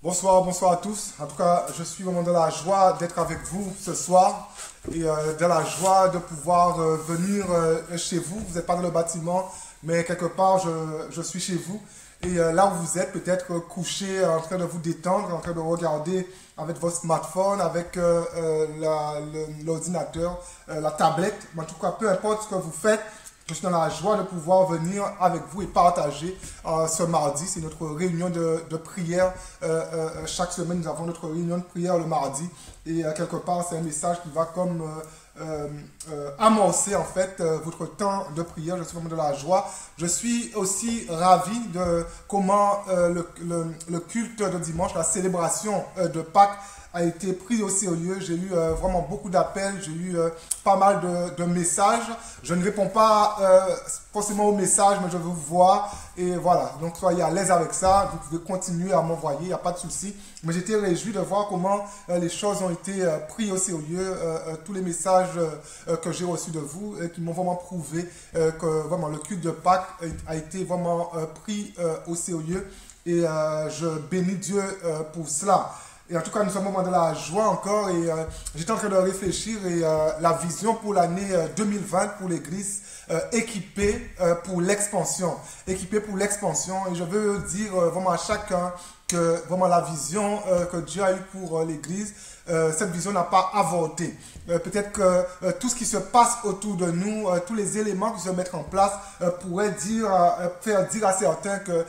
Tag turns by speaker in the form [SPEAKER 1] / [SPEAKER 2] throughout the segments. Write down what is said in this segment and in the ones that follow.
[SPEAKER 1] Bonsoir, bonsoir à tous. En tout cas, je suis vraiment dans la joie d'être avec vous ce soir et dans la joie de pouvoir venir chez vous. Vous n'êtes pas dans le bâtiment, mais quelque part, je suis chez vous. Et là où vous êtes, peut-être couché, en train de vous détendre, en train de regarder avec votre smartphone, avec l'ordinateur, la tablette. Mais en tout cas, peu importe ce que vous faites, je suis dans la joie de pouvoir venir avec vous et partager ce mardi. C'est notre réunion de prière. Chaque semaine, nous avons notre réunion de prière le mardi. Et quelque part, c'est un message qui va comme amorcer en fait votre temps de prière. Je suis vraiment de la joie. Je suis aussi ravi de comment le culte de dimanche, la célébration de Pâques, a été pris au sérieux. J'ai eu vraiment beaucoup d'appels, j'ai eu pas mal de messages. Je ne réponds pas forcément aux messages, mais je veux vous voir. Et voilà, donc soyez à l'aise avec ça. Vous pouvez continuer à m'envoyer, il n'y a pas de souci. Mais j'étais réjoui de voir comment les choses ont été prises au sérieux. Tous les messages que j'ai reçus de vous qui m'ont vraiment prouvé que vraiment le culte de Pâques a été vraiment pris au sérieux. Et je bénis Dieu pour cela. Et en tout cas, nous sommes au moment de la joie encore et j'étais en train de réfléchir et la vision pour l'année 2020 pour l'Église équipée pour l'expansion. Équipée pour l'expansion. Et je veux dire vraiment à chacun que vraiment la vision que Dieu a eue pour l'Église, cette vision n'a pas avorté. Peut-être que tout ce qui se passe autour de nous, tous les éléments qui se mettent en place pourraient faire dire à certains que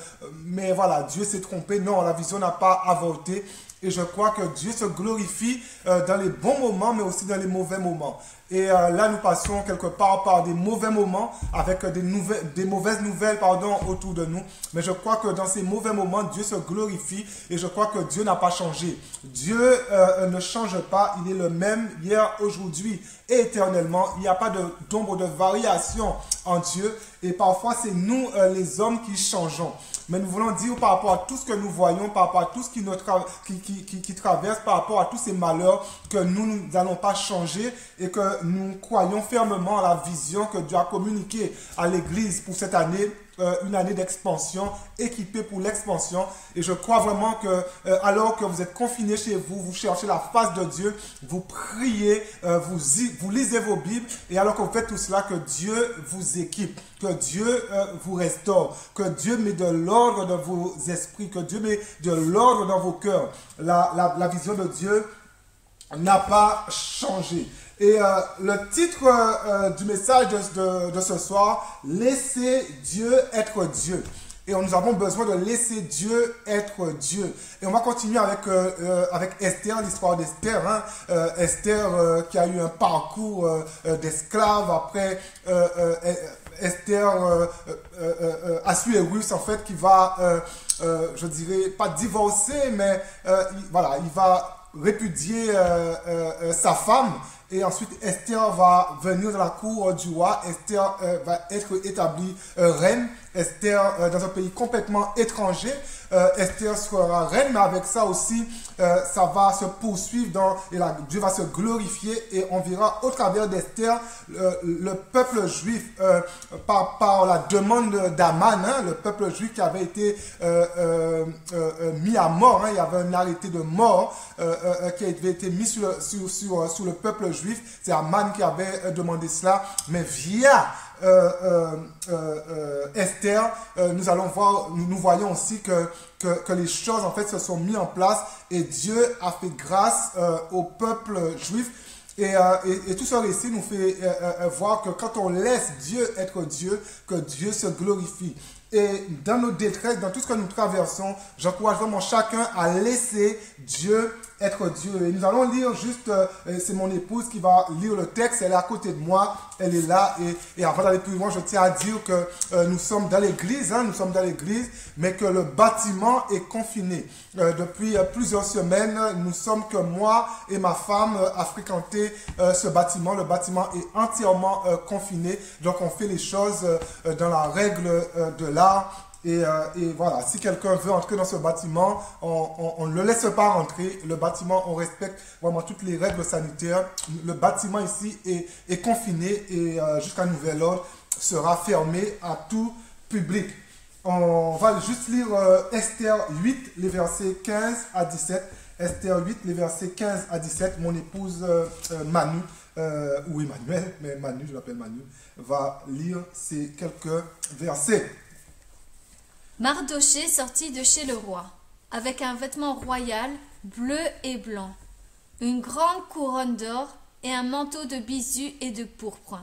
[SPEAKER 1] mais voilà, Dieu s'est trompé. Non, la vision n'a pas avorté. Et je crois que Dieu se glorifie dans les bons moments, mais aussi dans les mauvais moments. Et là, nous passons quelque part par des mauvais moments, avec des mauvaises nouvelles autour de nous. Mais je crois que dans ces mauvais moments, Dieu se glorifie et je crois que Dieu n'a pas changé. Dieu ne change pas, il est le même hier, aujourd'hui et éternellement. Il n'y a pas d'ombre de variation en Dieu. Et parfois, c'est nous, les hommes, qui changeons. Mais nous voulons dire par rapport à tout ce que nous voyons, par rapport à tout ce qui traverse, par rapport à tous ces malheurs, que nous n'allons pas changer et que nous croyons fermement à la vision que Dieu a communiquée à l'Église pour cette année. Une année d'expansion, équipée pour l'expansion. Et je crois vraiment que alors que vous êtes confinés chez vous, vous cherchez la face de Dieu, vous priez, vous lisez vos Bibles, et alors que vous faites tout cela, que Dieu vous équipe, que Dieu vous restaure, que Dieu met de l'ordre dans vos esprits, que Dieu met de l'ordre dans vos cœurs. La vision de Dieu n'a pas changé. Et le titre du message de ce soir, laissez Dieu être Dieu. Et nous avons besoin de laisser Dieu être Dieu. Et on va continuer avec Esther, l'histoire d'Esther. Hein. Esther qui a eu un parcours d'esclave. Après, Esther Assuérus, en fait, qui va, je dirais, pas divorcer, mais voilà, il va répudier sa femme. Et ensuite, Esther va venir dans la cour du roi. Esther va être établie reine. Esther dans un pays complètement étranger. Esther sera reine, mais avec ça aussi, ça va se poursuivre et Dieu va se glorifier et on verra au travers d'Esther le peuple juif par la demande d'Aman, hein, le peuple juif qui avait été mis à mort, hein, il y avait un arrêté de mort qui avait été mis sur le peuple juif. C'est Aman qui avait demandé cela, mais via Esther, nous voyons aussi que les choses en fait se sont mises en place et Dieu a fait grâce au peuple juif. Et tout ce récit nous fait voir que quand on laisse Dieu être Dieu, que Dieu se glorifie. Et dans nos détresses, dans tout ce que nous traversons, j'encourage vraiment chacun à laisser Dieu être Dieu. Et nous allons lire juste, c'est mon épouse qui va lire le texte, elle est à côté de moi, elle est là. Et avant d'aller plus loin, je tiens à dire que nous sommes dans l'église, hein, nous sommes dans l'église, mais que le bâtiment est confiné. Depuis plusieurs semaines, nous sommes que moi et ma femme à fréquenter ce bâtiment. Le bâtiment est entièrement confiné, donc on fait les choses dans la règle de l'art. Et voilà, si quelqu'un veut entrer dans ce bâtiment, on ne le laisse pas rentrer. Le bâtiment, on respecte vraiment toutes les règles sanitaires. Le bâtiment ici est confiné et jusqu'à nouvel ordre sera fermé à tout public. On va juste lire Esther 8, les versets 15 à 17. Esther 8, les versets 15 à 17. Mon épouse Manu, ou Emmanuel, mais Manu, je l'appelle Manu, va lire ces quelques versets.
[SPEAKER 2] Mardochée sortit de chez le roi, avec un vêtement royal, bleu et blanc, une grande couronne d'or et un manteau de bisu et de pourpre.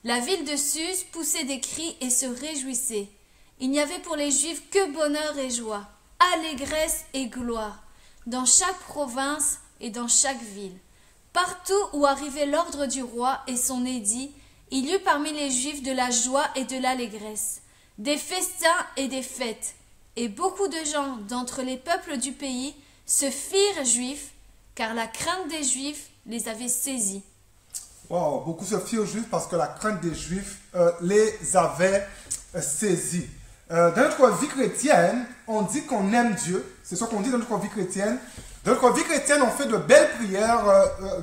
[SPEAKER 2] La ville de Suse poussait des cris et se réjouissait. Il n'y avait pour les Juifs que bonheur et joie, allégresse et gloire, dans chaque province et dans chaque ville. Partout où arrivait l'ordre du roi et son édit, il y eut parmi les Juifs de la joie et de l'allégresse, des festins et des fêtes, et beaucoup de gens d'entre les peuples du pays se firent juifs, car la crainte des Juifs les avait saisis.
[SPEAKER 1] Wow, beaucoup se firent juifs parce que la crainte des Juifs les avait saisis. Dans notre vie chrétienne, on dit qu'on aime Dieu. C'est ce qu'on dit dans notre vie chrétienne. Dans notre vie chrétienne, on fait de belles prières,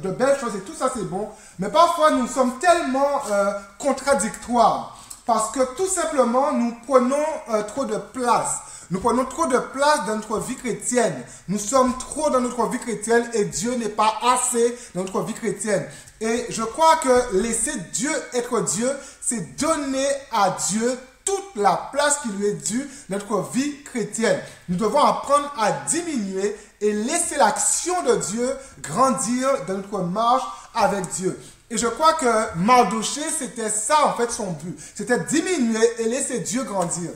[SPEAKER 1] de belles choses et tout ça c'est bon. Mais parfois, nous sommes tellement contradictoires parce que tout simplement, nous prenons trop de place. Nous prenons trop de place dans notre vie chrétienne. Nous sommes trop dans notre vie chrétienne et Dieu n'est pas assez dans notre vie chrétienne. Et je crois que laisser Dieu être Dieu, c'est donner à Dieu toute la place qui lui est due dans notre vie chrétienne. Nous devons apprendre à diminuer et laisser l'action de Dieu grandir dans notre marche avec Dieu. Et je crois que Mardochée, c'était ça en fait son but. C'était diminuer et laisser Dieu grandir.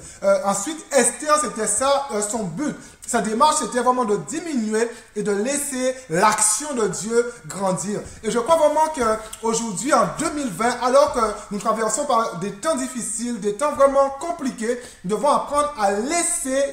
[SPEAKER 1] Ensuite, Esther, c'était ça son but. Sa démarche, c'était vraiment de diminuer et de laisser l'action de Dieu grandir. Et je crois vraiment qu'aujourd'hui, en 2020, alors que nous traversons par des temps difficiles, des temps vraiment compliqués, nous devons apprendre à laisser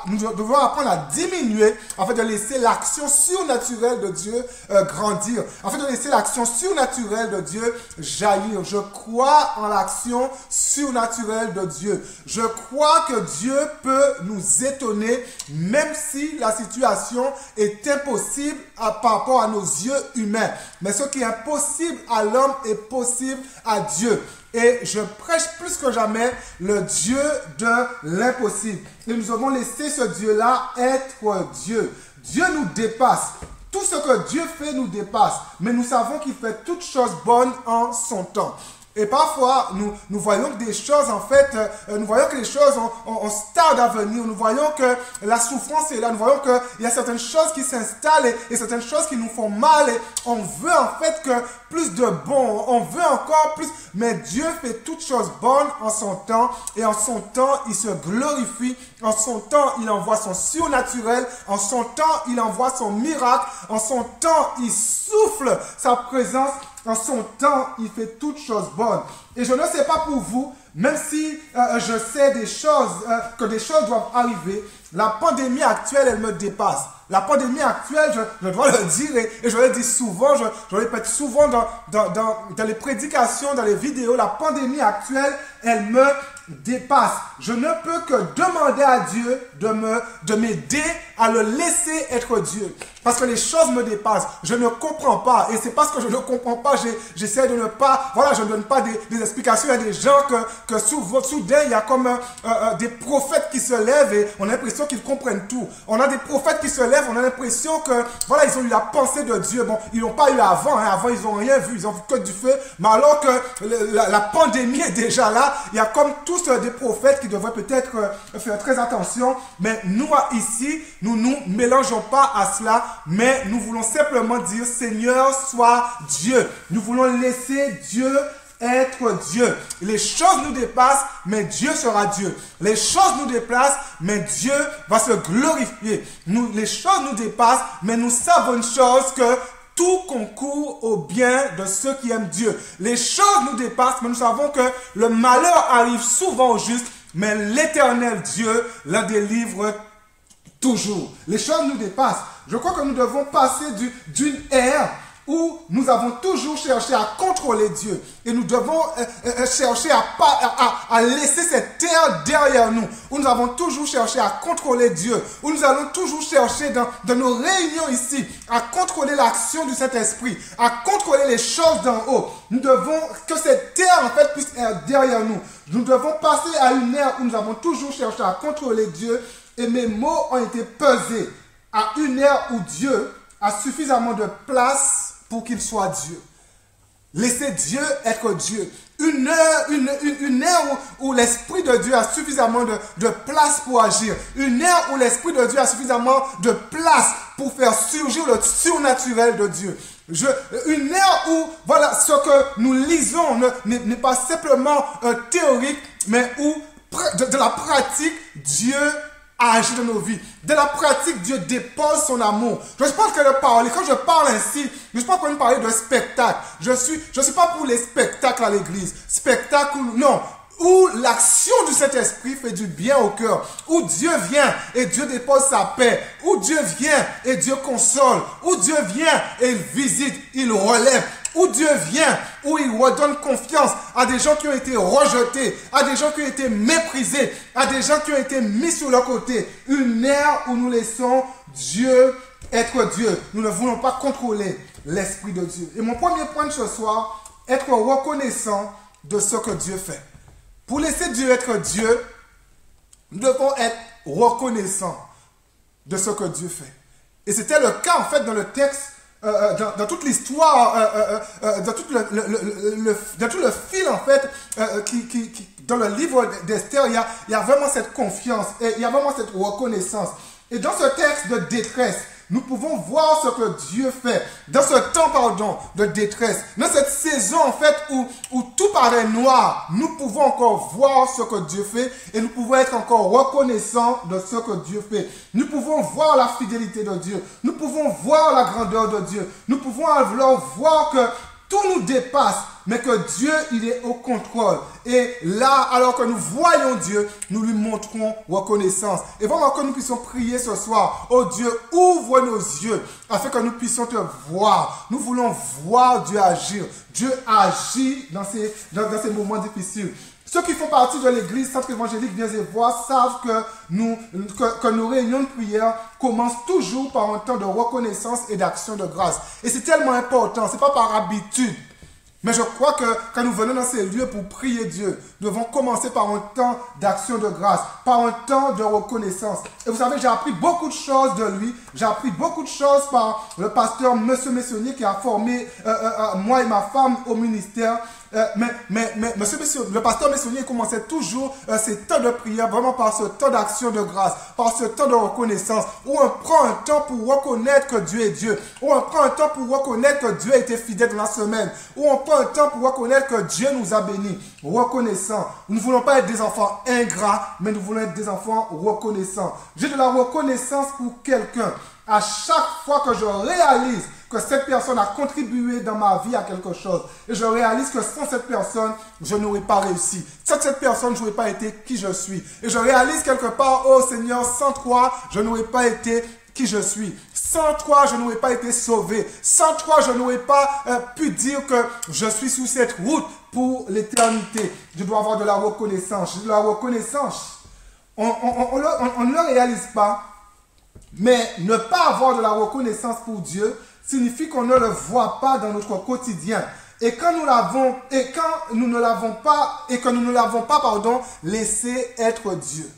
[SPEAKER 1] nous devons apprendre à diminuer afin de laisser l'action surnaturelle de Dieu grandir, afin de laisser l'action surnaturelle de Dieu jaillir. Je crois en l'action surnaturelle de Dieu. Je crois que Dieu peut nous étonner même si la situation est impossible par rapport à nos yeux humains. Mais ce qui est impossible à l'homme est possible à Dieu. Et je prêche plus que jamais le Dieu de l'impossible. Et nous devons laisser ce Dieu-là être Dieu. Dieu nous dépasse. Tout ce que Dieu fait nous dépasse. Mais nous savons qu'il fait toutes choses bonnes en son temps. Et parfois, nous voyons que des choses, en fait, nous voyons que les choses ont stade à venir. Nous voyons que la souffrance est là. Nous voyons qu'il y a certaines choses qui s'installent et certaines choses qui nous font mal. Et on veut, en fait, que plus de bon. On veut encore plus. Mais Dieu fait toutes choses bonnes en son temps. Et en son temps, il se glorifie. En son temps, il envoie son surnaturel. En son temps, il envoie son miracle. En son temps, il souffle sa présence. En son temps, il fait toutes choses bonnes. Et je ne sais pas pour vous, même si je sais des choses, que des choses doivent arriver, la pandémie actuelle, elle me dépasse. La pandémie actuelle, je dois le dire, et je le dis souvent, je le répète souvent dans les prédications, dans les vidéos, la pandémie actuelle, elle me dépasse. Je ne peux que demander à Dieu de m'aider à le laisser être Dieu. Parce que les choses me dépassent. Je ne comprends pas. Et c'est parce que je ne comprends pas, j'essaie de ne pas, voilà, je ne donne pas des explications. Il y a des gens que soudain, il y a comme des prophètes qui se lèvent et on a l'impression qu'ils comprennent tout. On a des prophètes qui se lèvent, on a l'impression que, voilà, ils ont eu la pensée de Dieu. Bon, ils n'ont pas eu avant, hein. Avant, ils n'ont rien vu. Ils ont vu que du feu. Mais alors que la pandémie est déjà là, il y a comme tous des prophètes qui devraient peut-être faire très attention. Mais nous, ici, nous ne nous mélangeons pas à cela. Mais nous voulons simplement dire, Seigneur, sois Dieu. Nous voulons laisser Dieu être Dieu. Les choses nous dépassent, mais Dieu sera Dieu. Les choses nous déplacent, mais Dieu va se glorifier. Les choses nous dépassent, mais nous savons une chose que tout concourt au bien de ceux qui aiment Dieu. Les choses nous dépassent, mais nous savons que le malheur arrive souvent au juste, mais l'Éternel Dieu la délivre toujours. Les choses nous dépassent. Je crois que nous devons passer d'une ère où nous avons toujours cherché à contrôler Dieu. Et nous devons chercher à laisser cette terre derrière nous, où nous avons toujours cherché à contrôler Dieu, où nous allons toujours chercher dans nos réunions ici à contrôler l'action du Saint-Esprit, à contrôler les choses d'en haut. Nous devons que cette terre en fait puisse être derrière nous. Nous devons passer à une ère où nous avons toujours cherché à contrôler Dieu, et mes mots ont été pesés à une ère où Dieu a suffisamment de place pour qu'il soit Dieu. Laissez Dieu être Dieu. Une ère où l'Esprit de Dieu a suffisamment de place pour agir. Une ère où l'Esprit de Dieu a suffisamment de place pour faire surgir le surnaturel de Dieu. Une ère où, voilà, ce que nous lisons n'est pas simplement théorique, mais où de la pratique, Dieu agit dans nos vies. De la pratique, Dieu dépose son amour. Je ne suis pas en train de parler. Quand je parle ainsi, je ne suis pas en train de parler de spectacle. Je suis pas pour les spectacles à l'église. Spectacle, non. Où l'action du Saint-Esprit fait du bien au cœur. Où Dieu vient et Dieu dépose sa paix. Où Dieu vient et Dieu console. Où Dieu vient et il visite, il relève. Où Dieu vient, où il redonne confiance à des gens qui ont été rejetés, à des gens qui ont été méprisés, à des gens qui ont été mis sur leur côté. Une ère où nous laissons Dieu être Dieu. Nous ne voulons pas contrôler l'Esprit de Dieu. Et mon premier point de ce soir, être reconnaissant de ce que Dieu fait. Pour laisser Dieu être Dieu, nous devons être reconnaissants de ce que Dieu fait. Et c'était le cas en fait dans le texte, dans toute l'histoire, dans tout le fil en fait, dans le livre d'Esther, il y a vraiment cette confiance, et il y a vraiment cette reconnaissance. Et dans ce texte de détresse, nous pouvons voir ce que Dieu fait. Dans ce temps, de détresse, dans cette saison en fait où tout paraît noir, nous pouvons encore voir ce que Dieu fait et nous pouvons être encore reconnaissants de ce que Dieu fait. Nous pouvons voir la fidélité de Dieu. Nous pouvons voir la grandeur de Dieu. Nous pouvons alors voir que tout nous dépasse, mais que Dieu, il est au contrôle. Et là, alors que nous voyons Dieu, nous lui montrons reconnaissance. Et vraiment que nous puissions prier ce soir. Oh Dieu, ouvre nos yeux afin que nous puissions te voir. Nous voulons voir Dieu agir. Dieu agit dans ces moments difficiles. Ceux qui font partie de l'église Centre évangélique Viens et Vois savent que nos réunions de prière commencent toujours par un temps de reconnaissance et d'action de grâce. Et c'est tellement important, ce n'est pas par habitude. Mais je crois que quand nous venons dans ces lieux pour prier Dieu, nous devons commencer par un temps d'action de grâce, par un temps de reconnaissance. Et vous savez, j'ai appris beaucoup de choses de lui. J'ai appris beaucoup de choses par le pasteur Monsieur Messonnier qui a formé moi et ma femme au ministère. Mais le pasteur Messonnier commençait toujours ces temps de prière vraiment par ce temps d'action de grâce, par ce temps de reconnaissance, où on prend un temps pour reconnaître que Dieu est Dieu, où on prend un temps pour reconnaître que Dieu a été fidèle dans la semaine, où on prend un temps pour reconnaître que Dieu nous a bénis, reconnaissants. Nous ne voulons pas être des enfants ingrats, mais nous voulons être des enfants reconnaissants. J'ai de la reconnaissance pour quelqu'un. À chaque fois que je réalise que cette personne a contribué dans ma vie à quelque chose, et je réalise que sans cette personne, je n'aurais pas réussi. Sans cette personne, je n'aurais pas été qui je suis. Et je réalise quelque part, oh Seigneur, sans toi, je n'aurais pas été qui je suis. Sans toi, je n'aurais pas été sauvé. Sans toi, je n'aurais pas pu dire que je suis sur cette route pour l'éternité. Je dois avoir de la reconnaissance. J'ai de la reconnaissance. On ne le réalise pas, mais ne pas avoir de la reconnaissance pour Dieu signifie qu'on ne le voit pas dans notre quotidien. Et quand nous l'avons, et quand nous ne l'avons pas, et que nous ne l'avons pas, laissé être Dieu.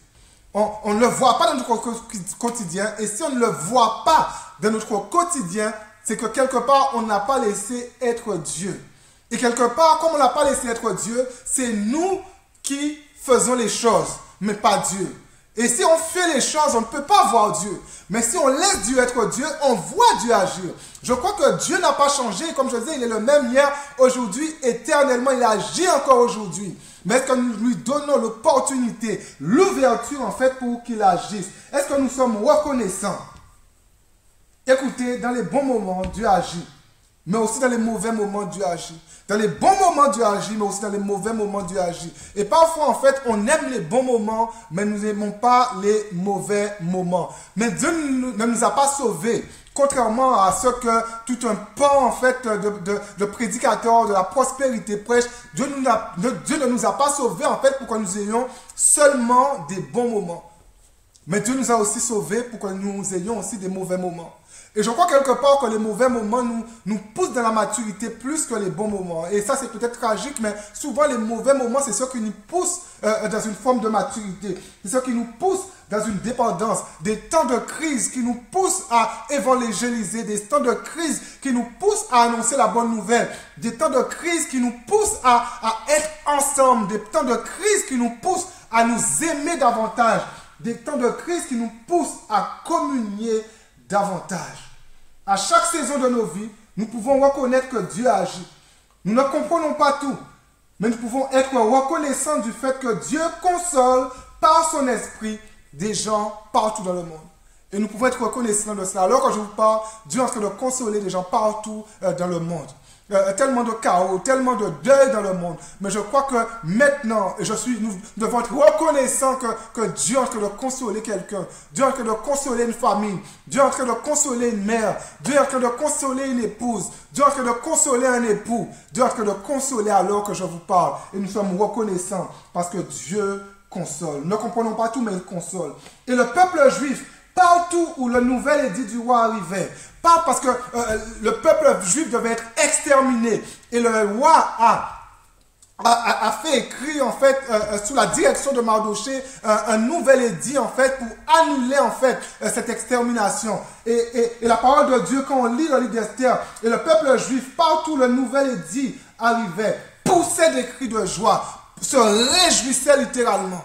[SPEAKER 1] On ne le voit pas dans notre quotidien. Et si on ne le voit pas dans notre quotidien, c'est que quelque part, on n'a pas laissé être Dieu. Et quelque part, comme on n'a pas laissé être Dieu, c'est nous qui faisons les choses, mais pas Dieu. Et si on fait les choses, on ne peut pas voir Dieu. Mais si on laisse Dieu être Dieu, on voit Dieu agir. Je crois que Dieu n'a pas changé. Comme je disais, il est le même hier, aujourd'hui, éternellement. Il agit encore aujourd'hui. Mais est-ce que nous lui donnons l'opportunité, l'ouverture en fait pour qu'il agisse? Est-ce que nous sommes reconnaissants? Écoutez, dans les bons moments, Dieu agit. Mais aussi dans les mauvais moments, Dieu agit. Dans les bons moments, Dieu agit, mais aussi dans les mauvais moments, Dieu agit. Et parfois, en fait, on aime les bons moments, mais nous n'aimons pas les mauvais moments. Mais Dieu ne nous a pas sauvés. Contrairement à ce que tout un pan, en fait, de prédicateurs de la prospérité prêche, Dieu ne nous a pas sauvés, en fait, pour que nous ayons seulement des bons moments. Mais Dieu nous a aussi sauvés pour que nous ayons aussi des mauvais moments. Et je crois quelque part que les mauvais moments nous poussent dans la maturité plus que les bons moments. Et ça, c'est peut-être tragique, mais souvent les mauvais moments, c'est ce qui nous pousse dans une forme de maturité. C'est ce qui nous pousse dans une dépendance. Des temps de crise qui nous poussent à évangéliser. Des temps de crise qui nous poussent à annoncer la bonne nouvelle. Des temps de crise qui nous poussent à être ensemble. Des temps de crise qui nous poussent à nous aimer davantage. Des temps de crise qui nous poussent à communier davantage. À chaque saison de nos vies, nous pouvons reconnaître que Dieu agit. Nous ne comprenons pas tout, mais nous pouvons être reconnaissants du fait que Dieu console par son esprit des gens partout dans le monde. Et nous pouvons être reconnaissants de cela. Alors que je vous parle, Dieu est en train de consoler des gens partout dans le monde. Tellement de chaos, tellement de deuil dans le monde. Mais je crois que maintenant, nous devons être reconnaissants que Dieu est en train de consoler quelqu'un. Dieu est en train de consoler une famille. Dieu est en train de consoler une mère. Dieu est en train de consoler une épouse. Dieu est en train de consoler un époux. Dieu est en train de consoler alors que je vous parle. Et nous sommes reconnaissants parce que Dieu console. Nous ne comprenons pas tout, mais il console. Et le peuple juif, partout où le nouvel édit du roi arrivait, pas parce que le peuple juif devait être exterminé. Et le roi a fait écrire, en fait, sous la direction de Mardoché, un nouvel édit, en fait, pour annuler, en fait, cette extermination. Et la parole de Dieu, quand on lit le livre d'Esther, et le peuple juif, partout où le nouvel édit arrivait, poussait des cris de joie, se réjouissait littéralement.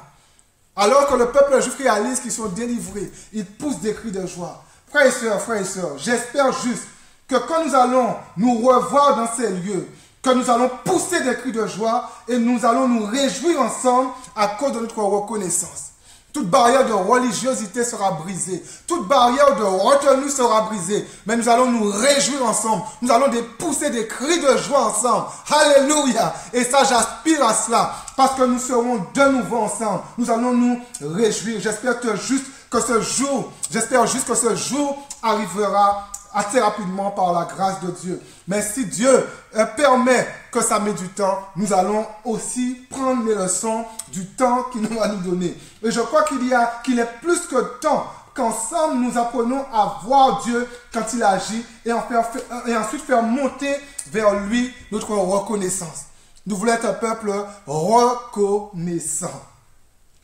[SPEAKER 1] Alors que le peuple juif réalise qu'ils sont délivrés, ils poussent des cris de joie. Frères et sœurs, j'espère juste que quand nous allons nous revoir dans ces lieux, que nous allons pousser des cris de joie et nous allons nous réjouir ensemble à cause de notre reconnaissance. Toute barrière de religiosité sera brisée. Toute barrière de retenue sera brisée. Mais nous allons nous réjouir ensemble. Nous allons pousser des cris de joie ensemble. Alléluia. Et ça, j'aspire à cela. Parce que nous serons de nouveau ensemble. Nous allons nous réjouir. J'espère juste que ce jour arrivera assez rapidement par la grâce de Dieu. Mais si Dieu permet que ça met du temps, nous allons aussi prendre les leçons du temps qu'il va nous donner. Et je crois qu'il est plus que temps qu'ensemble nous apprenons à voir Dieu quand il agit et ensuite faire monter vers lui notre reconnaissance. Nous voulons être un peuple reconnaissant.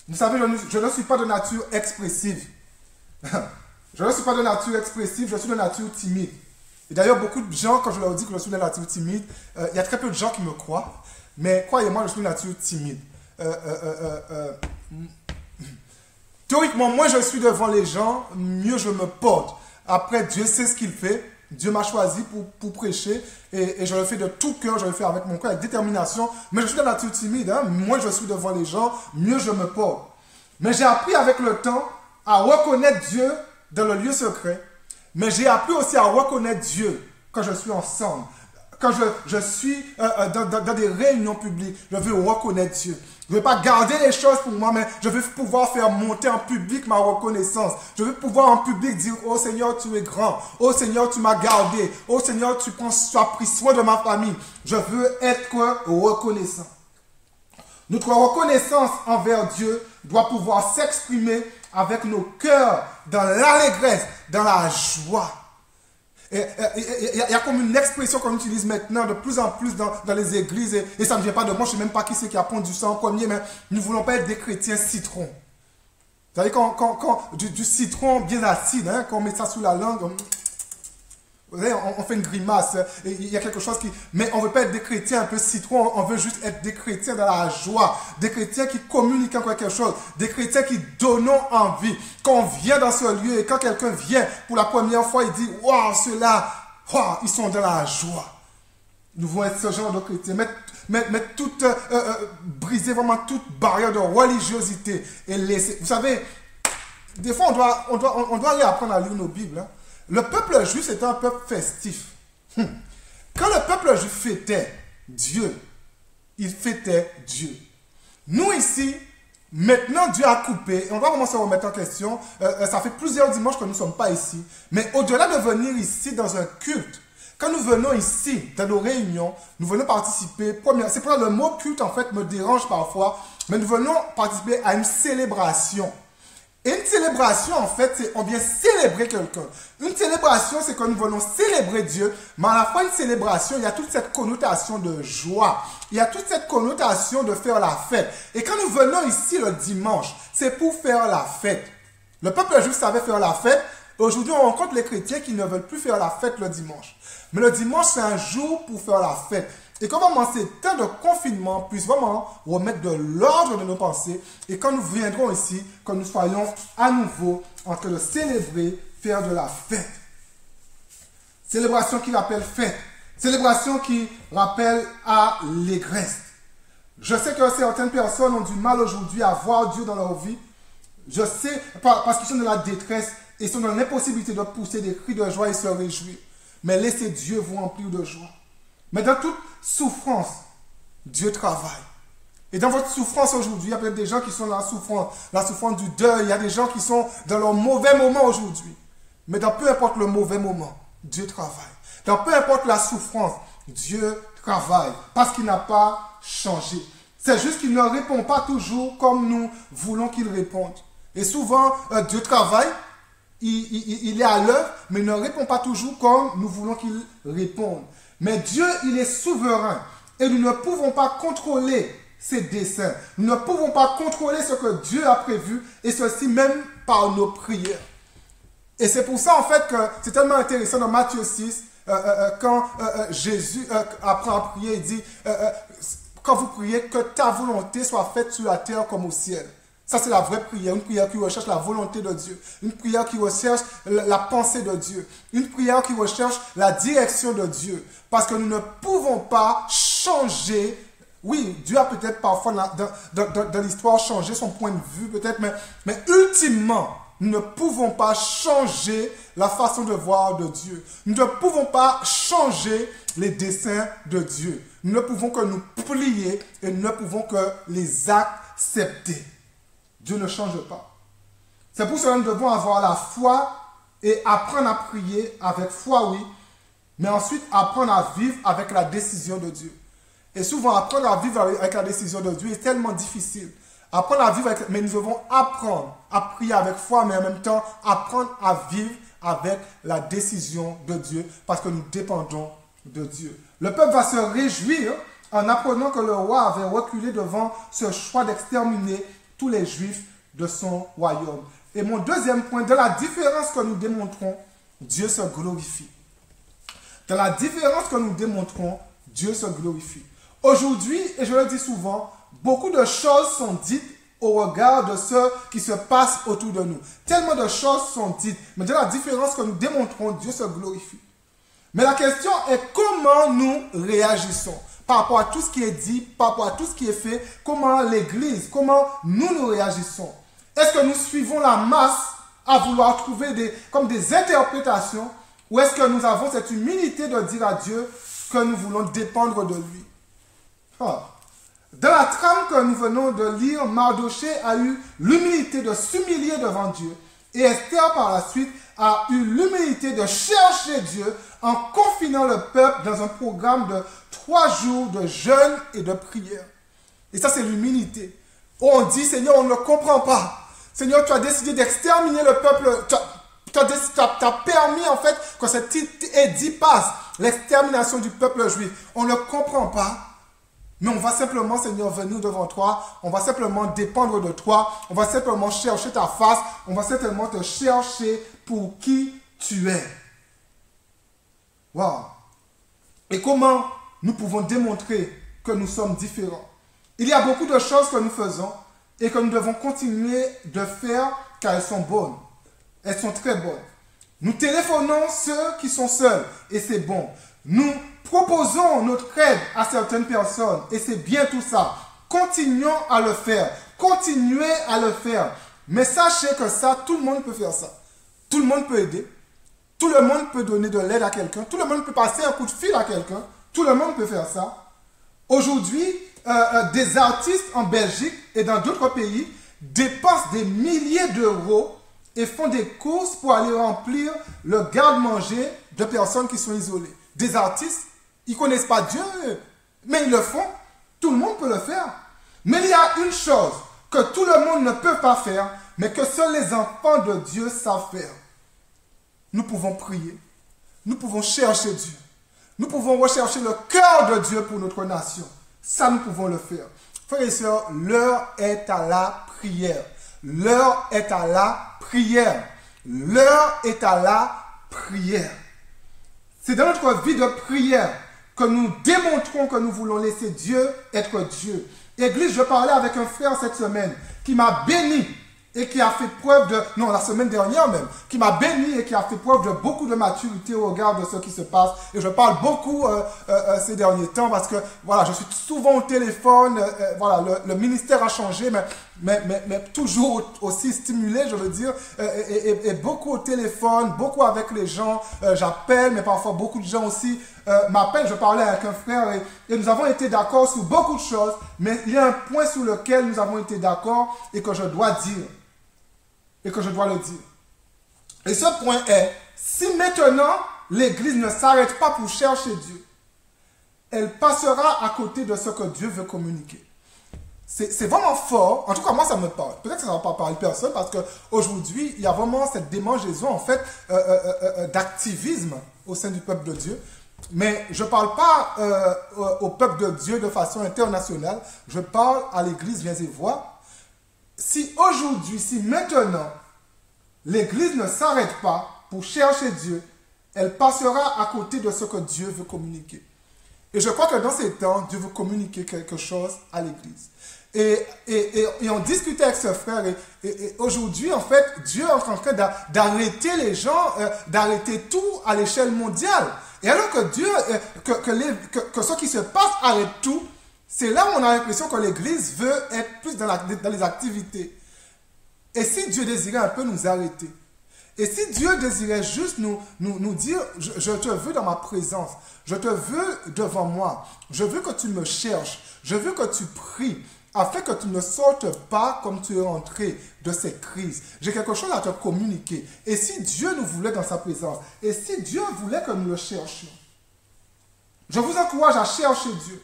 [SPEAKER 1] Vous savez, je ne suis pas de nature expressive. Je ne suis pas de nature expressive, je suis de nature timide. Et d'ailleurs, beaucoup de gens, quand je leur dis que je suis de nature timide, il y a très peu de gens qui me croient. Mais croyez-moi, je suis de nature timide. Théoriquement, moins je suis devant les gens, mieux je me porte. Après, Dieu sait ce qu'il fait. Dieu m'a choisi pour prêcher. Et je le fais de tout cœur, je le fais avec mon cœur, avec détermination. Mais je suis de nature timide. Moins je suis devant les gens, mieux je me porte. Mais j'ai appris avec le temps à reconnaître Dieu dans le lieu secret, mais j'ai appris aussi à reconnaître Dieu quand je suis ensemble. Quand je suis dans des réunions publiques, je veux reconnaître Dieu. Je ne veux pas garder les choses pour moi, mais je veux pouvoir faire monter en public ma reconnaissance. Je veux pouvoir en public dire, oh Seigneur, tu es grand. Oh Seigneur, tu m'as gardé. Oh Seigneur, tu as pris soin de ma famille. Je veux être reconnaissant. Notre reconnaissance envers Dieu doit pouvoir s'exprimer avec nos cœurs dans l'allégresse, dans la joie. Il y a comme une expression qu'on utilise maintenant de plus en plus dans les églises, et ça ne vient pas de moi, je ne sais même pas qui c'est qui a pondu ça en premier, mais nous ne voulons pas être des chrétiens citrons. Vous savez, quand du citron bien acide, quand on met ça sous la langue, on fait une grimace, et il y a quelque chose qui... Mais on ne veut pas être des chrétiens un peu citrons, on veut juste être des chrétiens dans la joie, des chrétiens qui communiquent quelque chose, des chrétiens qui donnent envie. Quand on vient dans ce lieu et quand quelqu'un vient pour la première fois, il dit « Waouh, ceux-là, wow, ils sont dans la joie ». Nous voulons être ce genre de chrétiens, briser vraiment toute barrière de religiosité et laisser... Vous savez, des fois on doit aller apprendre à lire nos Bibles, Le peuple juif, c'était un peuple festif. Quand le peuple juif fêtait Dieu, il fêtait Dieu. Nous ici, maintenant Dieu a coupé, et on va commencer à remettre en question, ça fait plusieurs dimanches que nous ne sommes pas ici, mais au-delà de venir ici dans un culte, quand nous venons ici, dans nos réunions, nous venons participer, c'est pour ça que le mot culte en fait me dérange parfois, mais nous venons participer à une célébration. Et une célébration, en fait, c'est on vient célébrer quelqu'un. Une célébration, c'est que nous venons célébrer Dieu, mais à la fois une célébration, il y a toute cette connotation de joie. Il y a toute cette connotation de faire la fête. Et quand nous venons ici le dimanche, c'est pour faire la fête. Le peuple juif savait faire la fête. Aujourd'hui, on rencontre les chrétiens qui ne veulent plus faire la fête le dimanche. Mais le dimanche, c'est un jour pour faire la fête. Et que vraiment ces temps de confinement puissent vraiment remettre de l'ordre de nos pensées. Et quand nous viendrons ici, que nous soyons à nouveau en train de célébrer, faire de la fête. Célébration qui rappelle fête. Célébration qui rappelle à l'allégresse. Je sais que certaines personnes ont du mal aujourd'hui à voir Dieu dans leur vie. Je sais, parce qu'ils sont dans la détresse et sont dans l'impossibilité de pousser des cris de joie et se réjouir. Mais laissez Dieu vous remplir de joie. Mais dans toute souffrance, Dieu travaille. Et dans votre souffrance aujourd'hui, il y a peut-être des gens qui sont dans la souffrance du deuil. Il y a des gens qui sont dans leur mauvais moment aujourd'hui. Mais dans peu importe le mauvais moment, Dieu travaille. Dans peu importe la souffrance, Dieu travaille. Parce qu'il n'a pas changé. C'est juste qu'il ne répond pas toujours comme nous voulons qu'il réponde. Et souvent, Dieu travaille. Il est à l'œuvre, mais il ne répond pas toujours comme nous voulons qu'il réponde. Mais Dieu, il est souverain. Et nous ne pouvons pas contrôler ses desseins. Nous ne pouvons pas contrôler ce que Dieu a prévu. Et ceci même par nos prières. Et c'est pour ça, en fait, que c'est tellement intéressant dans Matthieu 6, quand Jésus apprend à prier, il dit, quand vous priez, que ta volonté soit faite sur la terre comme au ciel. Ça, c'est la vraie prière, une prière qui recherche la volonté de Dieu, une prière qui recherche la pensée de Dieu, une prière qui recherche la direction de Dieu. Parce que nous ne pouvons pas changer. Oui, Dieu a peut-être parfois dans l'histoire changé son point de vue, peut-être, mais ultimement, nous ne pouvons pas changer la façon de voir de Dieu. Nous ne pouvons pas changer les desseins de Dieu. Nous ne pouvons que nous plier et nous ne pouvons que les accepter. Dieu ne change pas. C'est pour cela que nous devons avoir la foi et apprendre à prier avec foi, oui, mais ensuite apprendre à vivre avec la décision de Dieu. Et souvent, apprendre à vivre avec la décision de Dieu est tellement difficile. Apprendre à vivre avec, mais nous devons apprendre à prier avec foi, mais en même temps apprendre à vivre avec la décision de Dieu, parce que nous dépendons de Dieu. Le peuple va se réjouir en apprenant que le roi avait reculé devant ce choix d'exterminer tous les Juifs de son royaume. Et mon deuxième point, de la différence que nous démontrons, Dieu se glorifie. Dans la différence que nous démontrons, Dieu se glorifie. Aujourd'hui, et je le dis souvent, beaucoup de choses sont dites au regard de ce qui se passe autour de nous. Tellement de choses sont dites, mais de la différence que nous démontrons, Dieu se glorifie. Mais la question est comment nous réagissons par rapport à tout ce qui est dit, par rapport à tout ce qui est fait, comment l'Église, comment nous réagissons. Est-ce que nous suivons la masse à vouloir trouver comme des interprétations, ou est-ce que nous avons cette humilité de dire à Dieu que nous voulons dépendre de lui? Dans la trame que nous venons de lire, Mardoché a eu l'humilité de s'humilier devant Dieu, et Esther par la suite a eu l'humilité de chercher Dieu en confinant le peuple dans un programme de 3 jours de jeûne et de prière. Et ça, c'est l'humilité. On dit, Seigneur, on ne comprend pas. Seigneur, tu as décidé d'exterminer le peuple. Tu as permis, en fait, que cet édit passe, l'extermination du peuple juif. On ne comprend pas. Mais on va simplement, Seigneur, venir devant toi. On va simplement dépendre de toi. On va simplement chercher ta face. On va simplement te chercher pour qui tu es. Wow. Et comment nous pouvons démontrer que nous sommes différents? Il y a beaucoup de choses que nous faisons et que nous devons continuer de faire car elles sont bonnes. Elles sont très bonnes. Nous téléphonons ceux qui sont seuls et c'est bon. Nous proposons notre aide à certaines personnes et c'est bien tout ça. Continuons à le faire. Continuez à le faire. Mais sachez que ça, tout le monde peut faire ça. Tout le monde peut aider. Tout le monde peut donner de l'aide à quelqu'un. Tout le monde peut passer un coup de fil à quelqu'un. Tout le monde peut faire ça. Aujourd'hui, des artistes en Belgique et dans d'autres pays dépensent des milliers d'euros et font des courses pour aller remplir le garde-manger de personnes qui sont isolées. Des artistes, ils ne connaissent pas Dieu, mais ils le font. Tout le monde peut le faire. Mais il y a une chose que tout le monde ne peut pas faire, mais que seuls les enfants de Dieu savent faire. Nous pouvons prier. Nous pouvons chercher Dieu. Nous pouvons rechercher le cœur de Dieu pour notre nation. Ça, nous pouvons le faire. Frères et sœurs, l'heure est à la prière. L'heure est à la prière. L'heure est à la prière. C'est dans notre vie de prière que nous démontrons que nous voulons laisser Dieu être Dieu. Église, je parlais avec un frère cette semaine qui m'a béni et qui a fait preuve de, non, la semaine dernière même, qui m'a béni et qui a fait preuve de beaucoup de maturité au regard de ce qui se passe. Et je parle beaucoup ces derniers temps parce que, voilà, je suis souvent au téléphone, voilà, le ministère a changé, mais toujours aussi stimulé, je veux dire, et beaucoup au téléphone, beaucoup avec les gens, j'appelle, mais parfois beaucoup de gens aussi m'appellent. Je parlais avec un frère et nous avons été d'accord sur beaucoup de choses, mais il y a un point sur lequel nous avons été d'accord et que je dois dire. Et que je dois le dire. Et ce point est, si maintenant l'Église ne s'arrête pas pour chercher Dieu, elle passera à côté de ce que Dieu veut communiquer. C'est vraiment fort. En tout cas, moi, ça me parle. Peut-être que ça ne va pas parler personne parce qu'aujourd'hui, il y a vraiment cette démangeaison, en fait, d'activisme au sein du peuple de Dieu. Mais je ne parle pas au peuple de Dieu de façon internationale. Je parle à l'Église, viens et vois. Si aujourd'hui, si maintenant, l'Église ne s'arrête pas pour chercher Dieu, elle passera à côté de ce que Dieu veut communiquer. Et je crois que dans ces temps, Dieu veut communiquer quelque chose à l'Église. Et on discutait avec ce frère, et aujourd'hui, en fait, Dieu est en train d'arrêter les gens, d'arrêter tout à l'échelle mondiale. Et alors que Dieu, que ce qui se passe arrête tout, c'est là où on a l'impression que l'Église veut être plus dans les activités. Et si Dieu désirait un peu nous arrêter, et si Dieu désirait juste nous dire, je te veux dans ma présence, je te veux devant moi, je veux que tu me cherches, je veux que tu pries, afin que tu ne sortes pas comme tu es rentré de cette crise. J'ai quelque chose à te communiquer. Et si Dieu nous voulait dans sa présence, et si Dieu voulait que nous le cherchions, je vous encourage à chercher Dieu.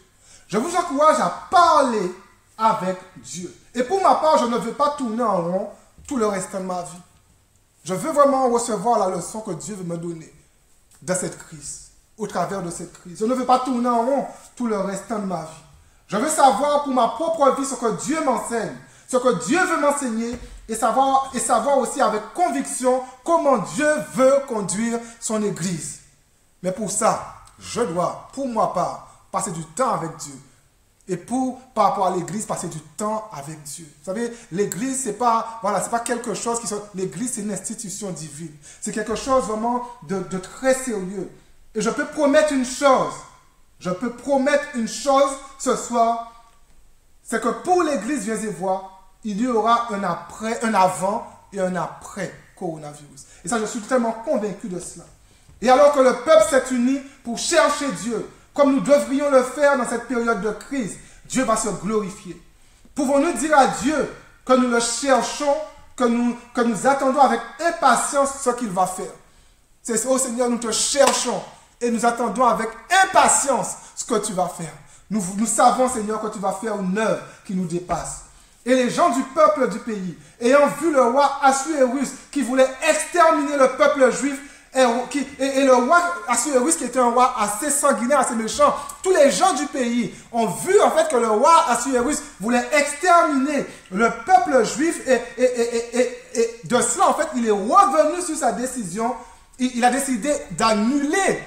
[SPEAKER 1] Je vous encourage à parler avec Dieu. Et pour ma part, je ne veux pas tourner en rond tout le restant de ma vie. Je veux vraiment recevoir la leçon que Dieu veut me donner de cette crise, au travers de cette crise. Je ne veux pas tourner en rond tout le restant de ma vie. Je veux savoir pour ma propre vie ce que Dieu m'enseigne, ce que Dieu veut m'enseigner et savoir aussi avec conviction comment Dieu veut conduire son Église. Mais pour ça, je dois, pour ma part, passer du temps avec Dieu. Et par rapport à l'Église, passer du temps avec Dieu. Vous savez, l'Église, c'est pas quelque chose qui soit... L'Église, c'est une institution divine. C'est quelque chose vraiment de très sérieux. Et je peux promettre une chose. Je peux promettre une chose ce soir. C'est que pour l'Église, viens et vois, il y aura un après, un avant et un après coronavirus. Et ça, je suis tellement convaincu de cela. Et alors que le peuple s'est uni pour chercher Dieu, comme nous devrions le faire dans cette période de crise, Dieu va se glorifier. Pouvons-nous dire à Dieu que nous le cherchons, que nous attendons avec impatience ce qu'il va faire? C'est oh Seigneur, nous te cherchons et nous attendons avec impatience ce que tu vas faire. Nous savons, Seigneur, que tu vas faire une œuvre qui nous dépasse. Et les gens du peuple du pays, ayant vu le roi Assuérus qui voulait exterminer le peuple juif, et le roi Assuérus qui était un roi assez sanguinaire, assez méchant, tous les gens du pays ont vu en fait que le roi Assuérus voulait exterminer le peuple juif et de cela en fait il est revenu sur sa décision. Il a décidé d'annuler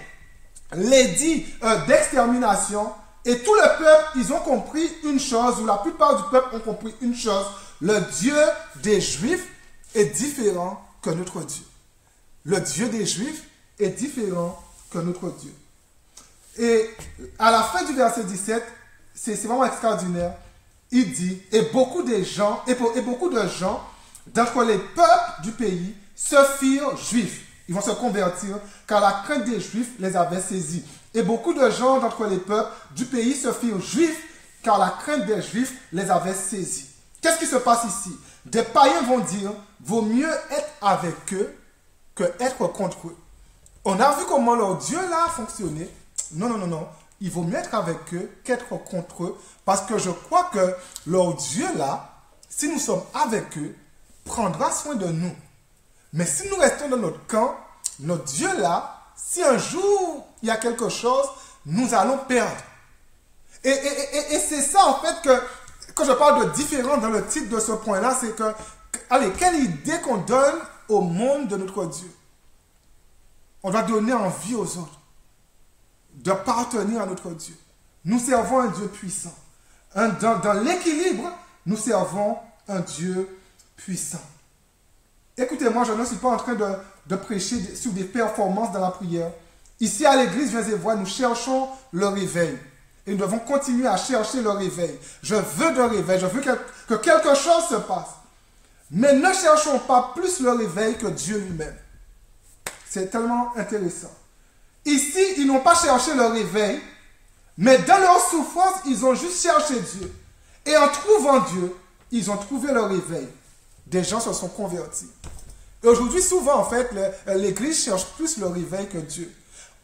[SPEAKER 1] l'édit d'extermination et tout le peuple, ils ont compris une chose, ou la plupart du peuple ont compris une chose: le Dieu des Juifs est différent que notre Dieu. Le Dieu des Juifs est différent que notre Dieu. Et à la fin du verset 17, c'est vraiment extraordinaire. Il dit, et beaucoup de gens d'entre les peuples du pays se firent juifs. Ils vont se convertir car la crainte des Juifs les avait saisis. Et beaucoup de gens d'entre les peuples du pays se firent juifs car la crainte des Juifs les avait saisis. Qu'est-ce qui se passe ici? Des païens vont dire, vaut mieux être avec eux que être contre eux. On a vu comment leur Dieu là a fonctionné. Non, non, non, non. Il vaut mieux être avec eux qu'être contre eux parce que je crois que leur Dieu là, si nous sommes avec eux, prendra soin de nous. Mais si nous restons dans notre camp, notre Dieu là, si un jour il y a quelque chose, nous allons perdre. Et c'est ça en fait que, quand je parle de différence dans le titre de ce point-là, c'est que, allez, quelle idée qu'on donne au monde de notre Dieu. On doit donner envie aux autres d'appartenir à notre Dieu. Nous servons un Dieu puissant. Dans l'équilibre, nous servons un Dieu puissant. Écoutez-moi, je ne suis pas en train de prêcher sur des performances dans la prière. Ici à l'église, viens et vois, nous cherchons le réveil. Et nous devons continuer à chercher le réveil. Je veux de réveil, je veux que quelque chose se passe. Mais ne cherchons pas plus le réveil que Dieu lui-même. C'est tellement intéressant. Ici, ils n'ont pas cherché le réveil, mais dans leur souffrance, ils ont juste cherché Dieu. Et en trouvant Dieu, ils ont trouvé le réveil. Des gens se sont convertis. Et aujourd'hui, souvent, en fait, l'Église cherche plus le réveil que Dieu.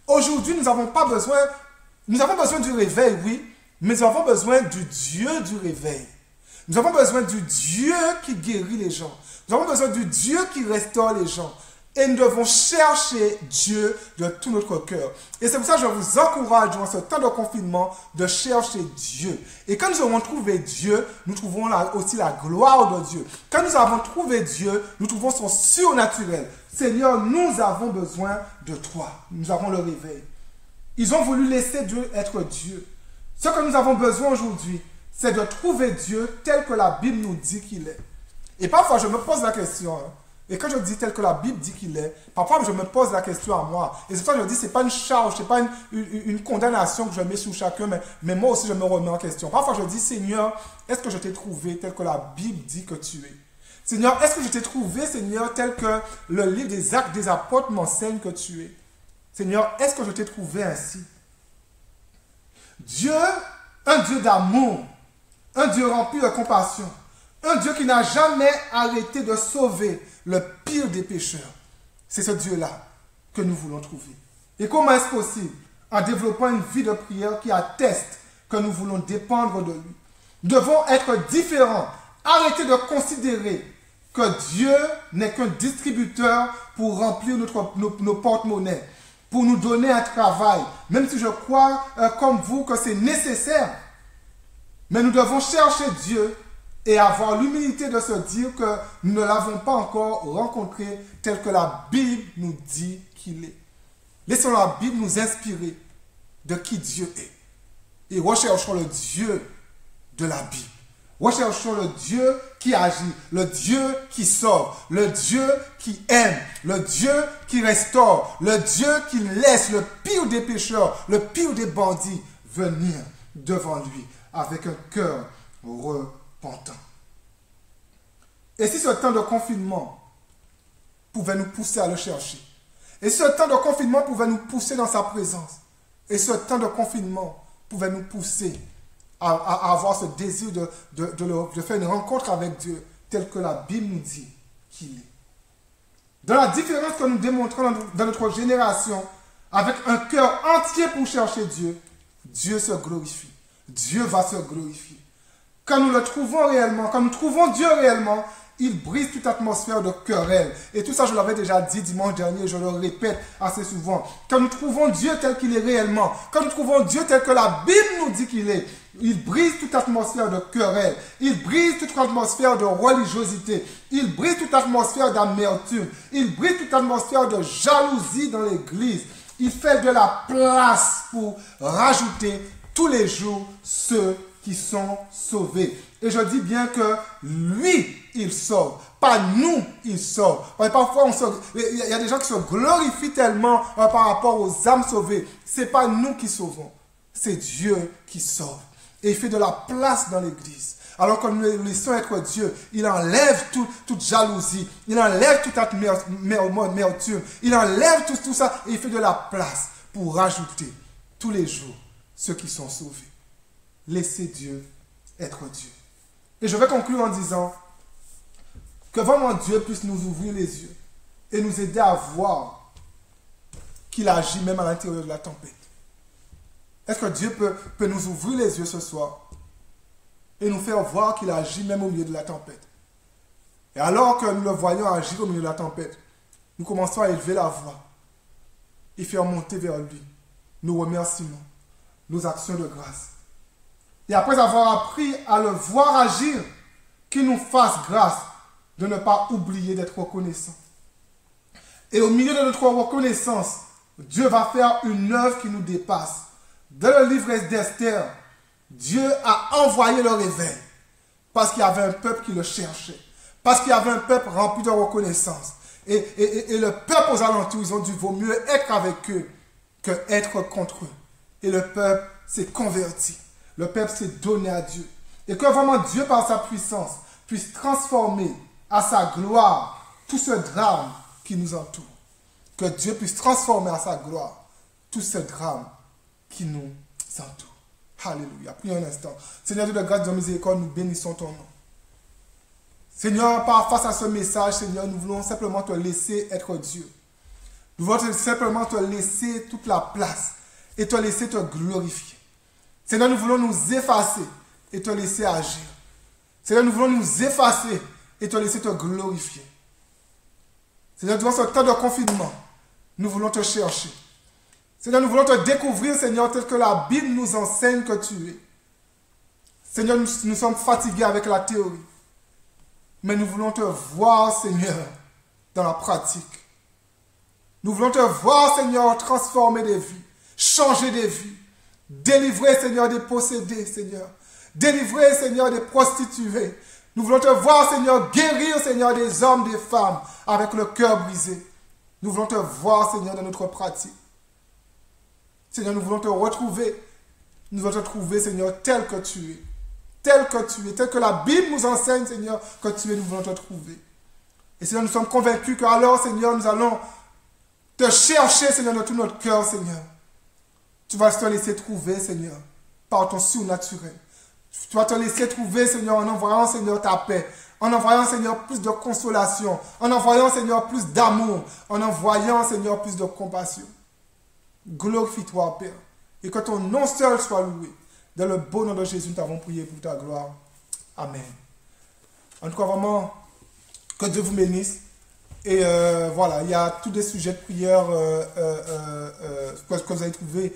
[SPEAKER 1] Aujourd'hui, nous avons besoin du réveil, oui, mais nous avons besoin du Dieu du réveil. Nous avons besoin du Dieu qui guérit les gens. Nous avons besoin du Dieu qui restaure les gens. Et nous devons chercher Dieu de tout notre cœur. Et c'est pour ça que je vous encourage durant ce temps de confinement de chercher Dieu. Et quand nous aurons trouvé Dieu, nous trouverons aussi la gloire de Dieu. Quand nous avons trouvé Dieu, nous trouvons son surnaturel. Seigneur, nous avons besoin de toi. Nous avons le réveil. Ils ont voulu laisser Dieu être Dieu. Ce que nous avons besoin aujourd'hui, c'est de trouver Dieu tel que la Bible nous dit qu'il est. Et parfois, je me pose la question, et quand je dis tel que la Bible dit qu'il est, parfois je me pose la question à moi. Et c'est pour ça que je dis, ce n'est pas une charge, ce n'est pas une condamnation que je mets sur chacun, mais moi aussi je me remets en question. Parfois je dis, Seigneur, est-ce que je t'ai trouvé tel que la Bible dit que tu es? Seigneur, est-ce que je t'ai trouvé, Seigneur, tel que le livre des Actes des Apôtres m'enseigne que tu es? Seigneur, est-ce que je t'ai trouvé ainsi? Dieu, un Dieu d'amour, un Dieu rempli de compassion, un Dieu qui n'a jamais arrêté de sauver le pire des pécheurs. C'est ce Dieu-là que nous voulons trouver. Et comment est-ce possible? En développant une vie de prière qui atteste que nous voulons dépendre de lui. Nous devons être différents. Arrêtez de considérer que Dieu n'est qu'un distributeur pour remplir nos porte-monnaies, pour nous donner un travail, même si je crois comme vous que c'est nécessaire. Mais nous devons chercher Dieu et avoir l'humilité de se dire que nous ne l'avons pas encore rencontré tel que la Bible nous dit qu'il est. Laissons la Bible nous inspirer de qui Dieu est. Et recherchons le Dieu de la Bible. Recherchons le Dieu qui agit, le Dieu qui sauve, le Dieu qui aime, le Dieu qui restaure, le Dieu qui laisse le pire des pécheurs, le pire des bandits venir devant lui avec un cœur repentant. Et si ce temps de confinement pouvait nous pousser à le chercher, et ce temps de confinement pouvait nous pousser dans sa présence, et ce temps de confinement pouvait nous pousser à avoir ce désir de faire une rencontre avec Dieu tel que la Bible nous dit qu'il est. Dans la différence que nous démontrons dans notre génération, avec un cœur entier pour chercher Dieu, Dieu se glorifie. Dieu va se glorifier. Quand nous le trouvons réellement, quand nous trouvons Dieu réellement, il brise toute atmosphère de querelle. Et tout ça, je l'avais déjà dit dimanche dernier, je le répète assez souvent. Quand nous trouvons Dieu tel qu'il est réellement, quand nous trouvons Dieu tel que la Bible nous dit qu'il est, il brise toute atmosphère de querelle. Il brise toute atmosphère de religiosité. Il brise toute atmosphère d'amertume. Il brise toute atmosphère de jalousie dans l'église. Il fait de la place pour rajouter tous les jours ceux qui sont sauvés. Et je dis bien que lui, il sauve. Pas nous, il sauve. Parfois, il y a des gens qui se glorifient tellement par rapport aux âmes sauvées. Ce n'est pas nous qui sauvons. C'est Dieu qui sauve. Et il fait de la place dans l'église. alors que nous le laissons être Dieu, il enlève toute jalousie, il enlève toute amertume, il enlève tout ça et il fait de la place pour rajouter tous les jours ceux qui sont sauvés. Laissez Dieu être Dieu. Et je vais conclure en disant que vraiment Dieu puisse nous ouvrir les yeux et nous aider à voir qu'il agit même à l'intérieur de la tempête. Est-ce que Dieu peut nous ouvrir les yeux ce soir et nous faire voir qu'il agit même au milieu de la tempête? Et alors que nous le voyons agir au milieu de la tempête, nous commençons à élever la voix et faire monter vers lui nos remerciements, nos actions de grâce. Et après avoir appris à le voir agir, qu'il nous fasse grâce de ne pas oublier d'être reconnaissant. Et au milieu de notre reconnaissance, Dieu va faire une œuvre qui nous dépasse. Dans le livre d'Esther, Dieu a envoyé le réveil parce qu'il y avait un peuple qui le cherchait, parce qu'il y avait un peuple rempli de reconnaissance. Et le peuple aux alentours, ils ont dit, vaut mieux être avec eux que être contre eux. Et le peuple s'est converti. Le peuple s'est donné à Dieu. Et que vraiment Dieu, par sa puissance, puisse transformer à sa gloire tout ce drame qui nous entoure. Que Dieu puisse transformer à sa gloire tout ce drame qui nous entoure. Alléluia. Prions un instant. Seigneur Dieu de grâce, de miséricorde, nous bénissons ton nom. Seigneur, face à ce message, Seigneur, nous voulons simplement te laisser être Dieu. Nous voulons simplement te laisser toute la place et te laisser te glorifier. Seigneur, nous voulons nous effacer et te laisser agir. Seigneur, nous voulons nous effacer et te laisser te glorifier. Seigneur, durant ce temps de confinement, nous voulons te chercher. Seigneur, nous voulons te découvrir, Seigneur, tel que la Bible nous enseigne que tu es. Seigneur, nous sommes fatigués avec la théorie. Mais nous voulons te voir, Seigneur, dans la pratique. Nous voulons te voir, Seigneur, transformer des vies, changer des vies, délivrer, Seigneur, des possédés, Seigneur. Délivrer, Seigneur, des prostituées. Nous voulons te voir, Seigneur, guérir, Seigneur, des hommes, des femmes, avec le cœur brisé. Nous voulons te voir, Seigneur, dans notre pratique. Seigneur, nous voulons te retrouver. Nous voulons te trouver, Seigneur, tel que tu es. Tel que tu es, tel que la Bible nous enseigne, Seigneur, que tu es, nous voulons te trouver. Et Seigneur, nous sommes convaincus que alors, Seigneur, nous allons te chercher, Seigneur, de tout notre cœur, Seigneur. Tu vas te laisser trouver, Seigneur, par ton surnaturel. Tu vas te laisser trouver, Seigneur, en envoyant, Seigneur, ta paix, en envoyant, Seigneur, plus de consolation, en envoyant, Seigneur, plus d'amour, en envoyant, Seigneur, plus de compassion. Glorifie-toi, Père, et que ton nom seul soit loué. Dans le beau nom de Jésus, nous t'avons prié pour ta gloire. Amen. En tout cas, vraiment, que Dieu vous bénisse. Et voilà, il y a tous des sujets de prière que vous allez trouver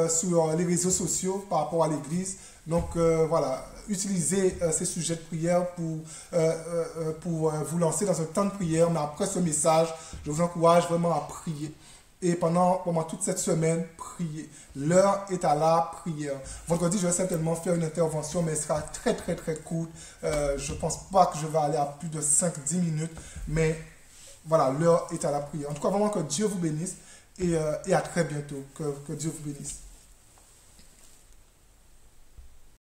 [SPEAKER 1] sur les réseaux sociaux par rapport à l'Église. Donc voilà, utilisez ces sujets de prière pour vous lancer dans un temps de prière. Mais après ce message, je vous encourage vraiment à prier. Et pendant toute cette semaine, priez. L'heure est à la prière. Vendredi, je vais certainement faire une intervention, mais elle sera très, très, très courte. Je ne pense pas que je vais aller à plus de 5-10 minutes. Mais voilà, l'heure est à la prière. En tout cas, vraiment que Dieu vous bénisse et à très bientôt. Que Dieu vous bénisse.